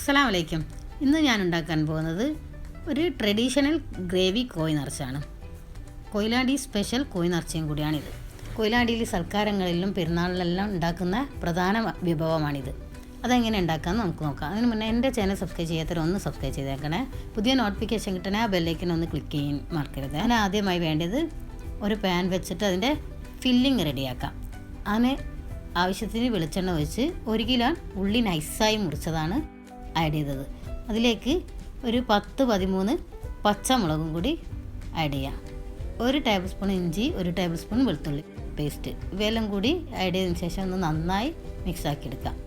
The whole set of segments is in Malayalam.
അസ്സലാമു അലൈക്കും. ഇന്ന് ഞാൻ ഉണ്ടാക്കാൻ പോകുന്നത് ഒരു ട്രഡീഷണൽ ഗ്രേവി കോഴി നിറച്ചാണ്. കൊയിലാണ്ടി സ്പെഷ്യൽ കോഴി നിറച്ചയും കൂടിയാണിത്. കൊയിലാണ്ടിയിൽ സൽക്കാരങ്ങളിലും പെരുന്നാളിലെല്ലാം ഉണ്ടാക്കുന്ന പ്രധാന വിഭവമാണിത്. അതെങ്ങനെ ഉണ്ടാക്കാമെന്ന് നമുക്ക് നോക്കാം. അതിന് മുന്നേ എൻ്റെ ചാനൽ സബ്സ്ക്രൈബ് ചെയ്യാത്തവരൊന്ന് സബ്സ്ക്രൈബ് ചെയ്തേക്കണേ. പുതിയ നോട്ടിഫിക്കേഷൻ കിട്ടണേ ആ ബെല്ലൈക്കൻ ഒന്ന് ക്ലിക്ക് ചെയ്യാൻ മറക്കരുത്. അതിന് ആദ്യമായി വേണ്ടത് ഒരു പാൻ വെച്ചിട്ട് അതിൻ്റെ ഫില്ലിങ് റെഡിയാക്കാം. അതിന് ആവശ്യത്തിന് വെളിച്ചെണ്ണ ഒഴിച്ച് 1 കിലോ ഉള്ളി നൈസായി മുറിച്ചതാണ് ആഡ് ചെയ്തത്. അതിലേക്ക് ഒരു 10-13 പച്ചമുളകും കൂടി ആഡ് ചെയ്യാം. 1 ടേബിൾ സ്പൂൺ ഇഞ്ചി, 1 ടേബിൾ സ്പൂൺ വെളുത്തുള്ളി പേസ്റ്റ് ഇവയെല്ലാം കൂടി ആഡ് ചെയ്തതിന് ശേഷം ഒന്ന് നന്നായി മിക്സാക്കി എടുക്കാം.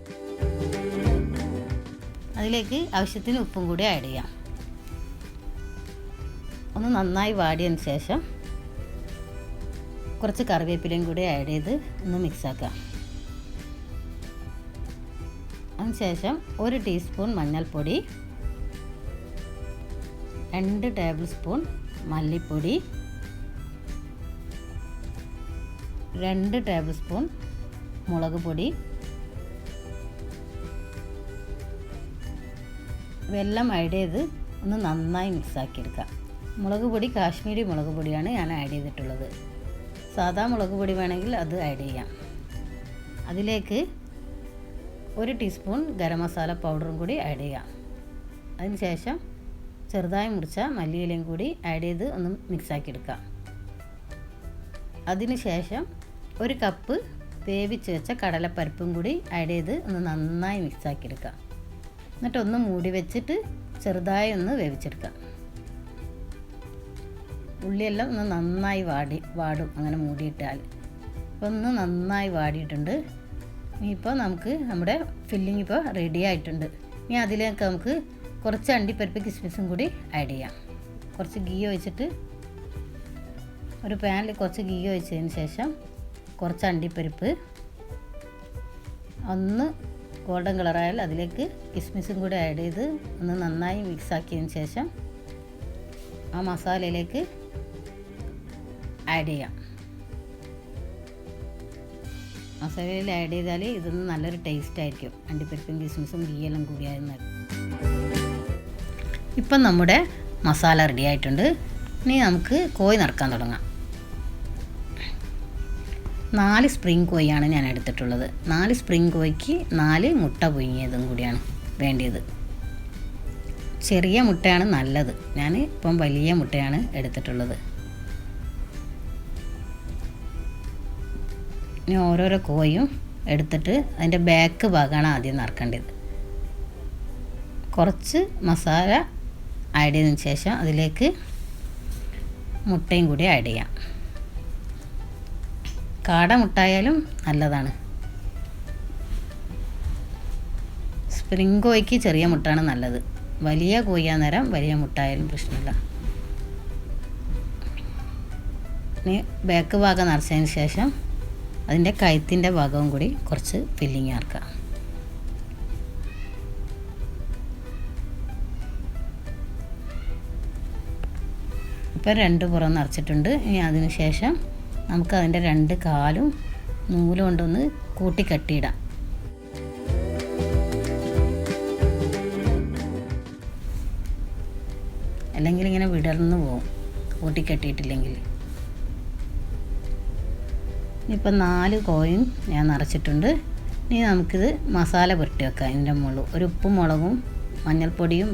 അതിലേക്ക് ആവശ്യത്തിന് ഉപ്പും കൂടി ആഡ് ചെയ്യാം. ഒന്ന് നന്നായി വാടിയതിന് ശേഷം കുറച്ച് കറിവേപ്പിലയും കൂടി ആഡ് ചെയ്ത് ഒന്ന് മിക്സാക്കാം. അതിനുശേഷം 1 ടീസ്പൂൺ മഞ്ഞൾപ്പൊടി, 2 ടേബിൾ സ്പൂൺ മല്ലിപ്പൊടി, 2 ടേബിൾ സ്പൂൺ മുളക് പൊടി, വെള്ളം ആഡ് ചെയ്ത് ഒന്ന് നന്നായി മിക്സാക്കി എടുക്കാം. മുളക് പൊടി കാശ്മീരി മുളക് പൊടിയാണ് ഞാൻ ആഡ് ചെയ്തിട്ടുള്ളത്. സാധാ മുളക് പൊടി വേണമെങ്കിൽ അത് ആഡ് ചെയ്യാം. അതിലേക്ക് 1 ടീസ്പൂൺ ഗരം മസാല പൗഡറും കൂടി ആഡ് ചെയ്യാം. അതിന് ശേഷം ചെറുതായി മുറിച്ച മല്ലിയിലയും കൂടി ആഡ് ചെയ്ത് ഒന്ന് മിക്സാക്കി എടുക്കാം. അതിന് ശേഷം 1 കപ്പ് വേവിച്ച് വെച്ച കടലപ്പരിപ്പും കൂടി ആഡ് ചെയ്ത് ഒന്ന് നന്നായി മിക്സാക്കി എടുക്കാം. എന്നിട്ടൊന്ന് മൂടി വെച്ചിട്ട് ചെറുതായി ഒന്ന് വേവിച്ചെടുക്കാം. ഉള്ളിയെല്ലാം ഒന്ന് നന്നായി വാടും അങ്ങനെ മൂടിയിട്ടാൽ. ഇപ്പോൾ ഒന്ന് നന്നായി വാടിയിട്ടുണ്ട്. ഇനിയിപ്പോൾ നമുക്ക് നമ്മുടെ ഫില്ലിംഗ് ഇപ്പോൾ റെഡി ആയിട്ടുണ്ട്. ഇനി അതിലേക്ക് നമുക്ക് കുറച്ച് അണ്ടിപ്പരിപ്പ് കിസ്മിസും കൂടി ആഡ് ചെയ്യാം. കുറച്ച് ഗീ ഒഴിച്ചിട്ട് ഒരു പാനിൽ കുറച്ച് ഗീ ഒഴിച്ചതിന് ശേഷം കുറച്ച് അണ്ടിപ്പരിപ്പ് ഒന്ന് ഗോൾഡൻ കളറായാൽ അതിലേക്ക് കിസ്മിസും കൂടി ആഡ് ചെയ്ത് ഒന്ന് നന്നായി മിക്സ് ആക്കിയതിന് ശേഷം ആ മസാലയിലേക്ക് ആഡ് ചെയ്യാം. മസാലയിൽ ആഡ് ചെയ്താൽ ഇതൊന്ന് നല്ലൊരു ടേസ്റ്റ് ആയിരിക്കും. അണ്ടിപ്പരിപ്പും കിസ്മിസും ഗീയെല്ലാം കൂടിയായിരുന്നാൽ. ഇപ്പം നമ്മുടെ മസാല റെഡി ആയിട്ടുണ്ട്. ഇനി നമുക്ക് കോഴി നിറക്കാൻ തുടങ്ങാം. 4 സ്പ്രിംഗ് കോഴിയാണ് ഞാൻ എടുത്തിട്ടുള്ളത്. 4 സ്പ്രിംഗ് കോഴിക്ക് 4 മുട്ട പുഴുങ്ങിയതും കൂടിയാണ് വേണ്ടിയത്. ചെറിയ മുട്ടയാണ് നല്ലത്. ഞാൻ ഇപ്പം വലിയ മുട്ടയാണ് എടുത്തിട്ടുള്ളത്. ഇനി ഓരോരോ കോഴിയും എടുത്തിട്ട് അതിൻ്റെ ബാക്ക് ഭാഗമാണ് ആദ്യം നിറക്കേണ്ടത്. കുറച്ച് മസാല ആഡ് ചെയ്തതിന് ശേഷം അതിലേക്ക് മുട്ടയും കൂടി ആഡ് ചെയ്യാം. കാട മുട്ടായാലും നല്ലതാണ്. സ്പ്രിംഗ് കോഴിക്ക് ചെറിയ മുട്ടാണ് നല്ലത്. വലിയ കോഴിയാ നേരം വലിയ മുട്ടായാലും പ്രശ്നമില്ല. ഇനി ബാക്ക് ഭാഗം നിറച്ചതിന് ശേഷം അതിൻ്റെ കഴുത്തിൻ്റെ ഭാഗവും കൂടി കുറച്ച് ഫില്ലിങ് ആക്കാം. ഇപ്പോൾ 2 പുറം നിറച്ചിട്ടുണ്ട്. ഇനി അതിന് ശേഷം നമുക്ക് അതിൻ്റെ 2 കാലും നൂല് കൊണ്ടൊന്ന് കൂട്ടി കെട്ടിയിടാം. അല്ലെങ്കിൽ ഇങ്ങനെ വിടർന്നു പോകും കൂട്ടിക്കെട്ടിയിട്ടില്ലെങ്കിൽ. ഇപ്പം 4 കോയും ഞാൻ നിറച്ചിട്ടുണ്ട്. ഇനി നമുക്കിത് മസാല പുരട്ടി വെക്കാം. ഇതിൻ്റെ മുകളിൽ ഒരു ഉപ്പും മുളകും മഞ്ഞൾപ്പൊടിയും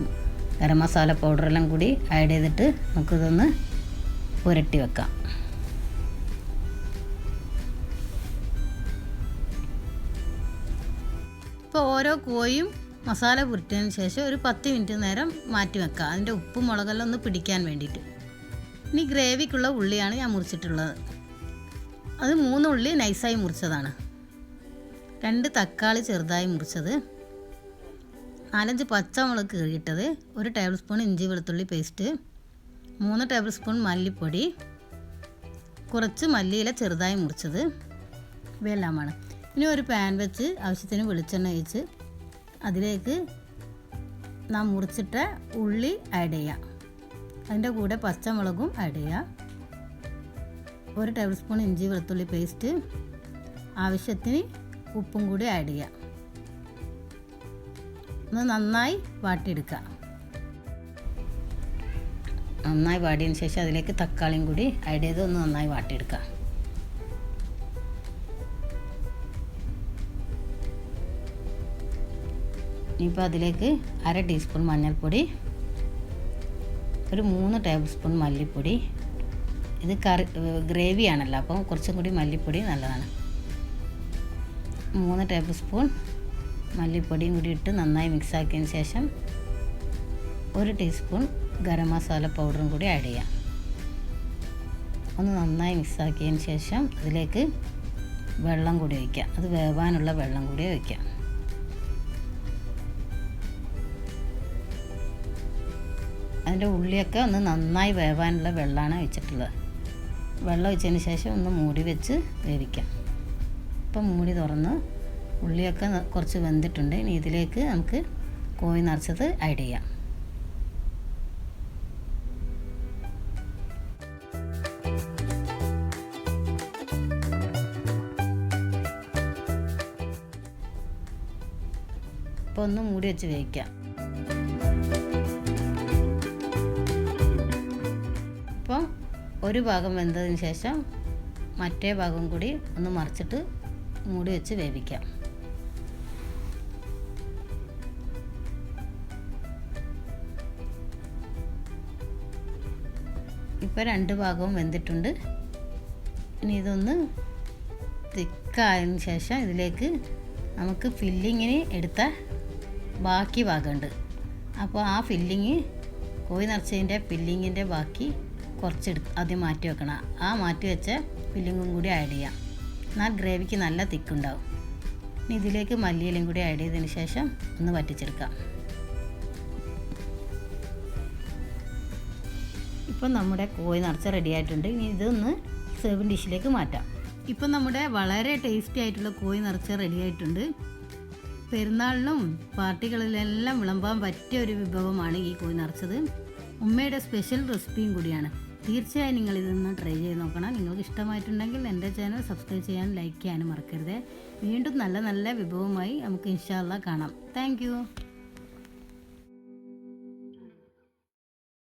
ഗരം മസാല പൗഡറെല്ലാം കൂടി ആഡ് ചെയ്തിട്ട് നമുക്കിതൊന്ന് പുരട്ടി വെക്കാം. ഇപ്പോൾ ഓരോ കോയും മസാല പുരട്ടിയതിന് ശേഷം ഒരു 10 മിനിറ്റ് നേരം മാറ്റി വെക്കാം. അതിൻ്റെ ഉപ്പും മുളകെല്ലാം ഒന്ന് പിടിക്കാൻ വേണ്ടിയിട്ട്. ഇനി ഗ്രേവിക്കുള്ള ഉള്ളിയാണ് ഞാൻ മുറിച്ചിട്ടുള്ളത്. അത് 3 ഉള്ളി നൈസായി മുറിച്ചതാണ്. 2 തക്കാളി ചെറുതായി മുറിച്ചത്, 4-5 പച്ചമുളക് കീറിയിട്ടത്, 1 ടേബിൾ സ്പൂൺ ഇഞ്ചി വെളുത്തുള്ളി പേസ്റ്റ്, 3 ടേബിൾ സ്പൂൺ മല്ലിപ്പൊടി, കുറച്ച് മല്ലിയില ചെറുതായി മുറിച്ചത് ഇവയെല്ലാമാണ്. ഇനി ഒരു പാൻ വെച്ച് ആവശ്യത്തിന് വെളിച്ചെണ്ണ ഒഴിച്ച് അതിലേക്ക് നാം മുറിച്ചിട്ട ഉള്ളി ആഡ് ചെയ്യാം. അതിൻ്റെ കൂടെ പച്ചമുളകും ആഡ് ചെയ്യാം. 1 ടേബിൾ സ്പൂൺ ഇഞ്ചി വെളുത്തുള്ളി പേസ്റ്റ്, ആവശ്യത്തിന് ഉപ്പും കൂടി ആഡ് ചെയ്യാം. ഒന്ന് നന്നായി വാട്ടിയെടുക്കുക. നന്നായി വാടിയതിന് ശേഷം അതിലേക്ക് തക്കാളിയും കൂടി ആഡ് ചെയ്ത് ഒന്ന് നന്നായി വാട്ടിയെടുക്കുക. ഇനിയിപ്പോൾ അതിലേക്ക് 1/2 ടീസ്പൂൺ മഞ്ഞൾപ്പൊടി, ഒരു 3 ടേബിൾ സ്പൂൺ മല്ലിപ്പൊടി. ഇത് ഗ്രേവിയാണല്ലോ, അപ്പം കുറച്ചും കൂടി മല്ലിപ്പൊടി നല്ലതാണ്. 3 ടേബിൾ സ്പൂൺ മല്ലിപ്പൊടിയും കൂടി ഇട്ട് നന്നായി മിക്സാക്കിയതിന് ശേഷം 1 ടീസ്പൂൺ ഗരം മസാല പൗഡറും കൂടി ആഡ് ചെയ്യാം. ഒന്ന് നന്നായി മിക്സാക്കിയതിന് ശേഷം അതിലേക്ക് വെള്ളം കൂടി ഒഴിക്കാം. അത് വേവാനുള്ള വെള്ളം കൂടി ഒഴിക്കാം. അതിൻ്റെ ഉള്ളിയൊക്കെ ഒന്ന് നന്നായി വേവാനുള്ള വെള്ളമാണ് ഒഴിച്ചിട്ടുള്ളത്. വെള്ളം ഒഴിച്ചതിന് ശേഷം ഒന്ന് മൂടി വെച്ച് വേവിക്കാം. ഇപ്പം മൂടി തുറന്ന് ഉള്ളിയൊക്കെ കുറച്ച് വെന്തിട്ടുണ്ട്. ഇനി ഇതിലേക്ക് നമുക്ക് കോഴി നിറച്ചത് ആഡ് ചെയ്യാം. ഇപ്പോൾ ഒന്ന് മൂടി വെച്ച് വേവിക്കാം. അപ്പം ഒരു ഭാഗം വെന്തതിന് ശേഷം മറ്റേ ഭാഗം കൂടി ഒന്ന് മറിച്ചിട്ട് മൂടി വെച്ച് വേവിക്കാം. ഇപ്പോൾ 2 ഭാഗവും വെന്തിട്ടുണ്ട്. ഇനി ഇതൊന്ന് തിക്കായതിന് ശേഷം ഇതിലേക്ക് നമുക്ക് ഫില്ലിങ്ങിന് എടുത്ത ബാക്കി ഭാഗമുണ്ട്. അപ്പോൾ ആ ഫില്ലിങ് കോഴി നിറച്ചതിൻ്റെ ഫില്ലിങ്ങിൻ്റെ ബാക്കി ആദ്യം മാറ്റി വെക്കണം. ആ മാറ്റി വെച്ച ഫില്ലിങ്ങും കൂടി ആഡ് ചെയ്യാം. എന്നാൽ ഗ്രേവിക്ക് നല്ല തിക്കുണ്ടാവും. ഇനി ഇതിലേക്ക് മല്ലിയിലയും കൂടി ആഡ് ചെയ്തതിന് ശേഷം ഒന്ന് വറ്റിച്ചെടുക്കാം. ഇപ്പം നമ്മുടെ കോഴി നിറച്ച റെഡി ആയിട്ടുണ്ട്. ഇനി ഇതൊന്ന് സെർവിങ് ഡിഷിലേക്ക് മാറ്റാം. ഇപ്പം നമ്മുടെ വളരെ ടേസ്റ്റി ആയിട്ടുള്ള കോഴി നിറച്ച റെഡി ആയിട്ടുണ്ട്. പെരുന്നാളിനും പാർട്ടികളിലെല്ലാം വിളമ്പാൻ പറ്റിയ ഒരു വിഭവമാണ് ഈ കോഴി നിറച്ചത്. ഉമ്മയുടെ സ്പെഷ്യൽ റെസിപ്പിയും കൂടിയാണ്. തീർച്ചയായും നിങ്ങൾ ഇതൊന്ന് ട്രൈ ചെയ്ത് നോക്കണം. നിങ്ങൾക്ക് ഇഷ്ടമായിട്ടുണ്ടെങ്കിൽ എൻ്റെ ചാനൽ സബ്സ്ക്രൈബ് ചെയ്യാനും ലൈക്ക് ചെയ്യാനും മറക്കരുത്. വീണ്ടും നല്ല നല്ല വിഭവമായി നമുക്ക് ഇൻഷാ അല്ലാഹ് കാണാം. താങ്ക്